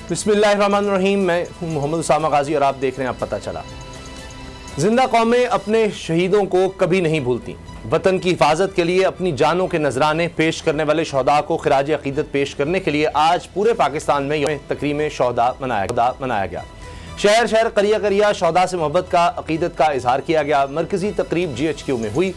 बिस्मिल्लाहिर्रहमानिर्रहीम। मैं हूं मोहम्मद उसामा गाजी और आप देख रहे हैं आप पता चला। जिंदा कौमें अपने शहीदों को कभी नहीं भूलती। वतन की हिफाजत के लिए अपनी जानों के नजराने पेश करने वाले शहदा को खिराज अकीदत पेश करने के लिए आज पूरे पाकिस्तान में यौम तकरीम शहदा मनाया गया। शहर शहर करिया करिया शहदा से मोहब्बत का अकीदत का इजहार किया गया। मरकजी तकरीब GHQ में हुई,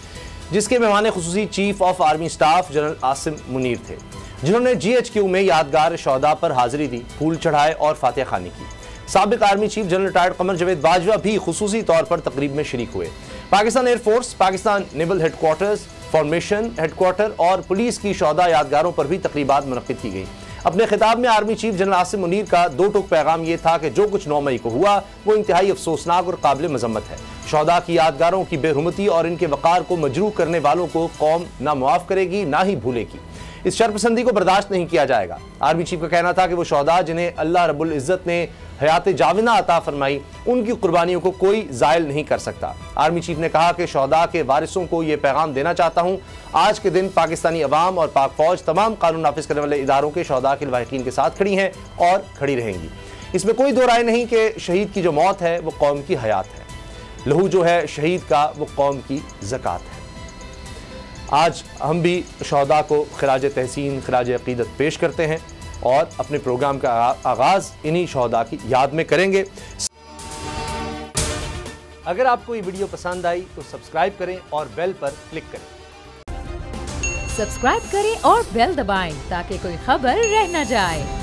जिसके मेहमान खुसूसी chief of army staff general Asim Munir थे, जिन्होंने GHQ में यादगार शहदा पर हाजिरी दी, फूल चढ़ाए और फातिहा खानी की। साबिक army chief general retired Qamar Javed Bajwa भी खुसूसी तौर पर तकरीब में शरीक हुए। Pakistan air force, Pakistan naval headquarters, formation headquarter और पुलिस की शहदा यादगारों पर भी तकरीबात मुनक्किद की गई। अपने खिताब में army chief general Asim Munir का दो टूक पैगाम यह था कि जो कुछ 9 मई को हुआ वो इंतहाई अफसोसनाक और काबिल मजम्मत है। शहदा की यादगारों की बेरुमती और इनके वक़ार को मजरूह करने वालों को कौम ना मुआफ़ करेगी ना ही भूलेगी। इस शर्पसंदी को बर्दाश्त नहीं किया जाएगा। आर्मी चीफ का कहना था कि वो शहदा जिन्हें अल्लाह रब्बुल इज़्ज़त ने हयात जाविना अता फरमाई, उनकी कुर्बानियों को कोई ज़ायल नहीं कर सकता। आर्मी चीफ ने कहा कि शहदा के वारिसों को ये पैगाम देना चाहता हूँ, आज के दिन पाकिस्तानी अवाम और पाक फौज तमाम कानून नाफिज करने वाले इदारों के शहदा के लवाहिकीन के साथ खड़ी हैं और खड़ी रहेंगी। इसमें कोई दो राय नहीं कि शहीद की जो मौत है वो कौम की हयात है। लहू जो है शहीद का वो कौम की ज़कात है। आज हम भी शहदा को खिराज तहसीन, खिराज अकीदत पेश करते हैं और अपने प्रोग्राम का आगाज़ इन्हीं शहदा की याद में करेंगे। अगर आपको ये वीडियो पसंद आई तो सब्सक्राइब करें और बेल पर क्लिक करें। सब्सक्राइब करें और बेल दबाएं ताकि कोई खबर रह न जाए।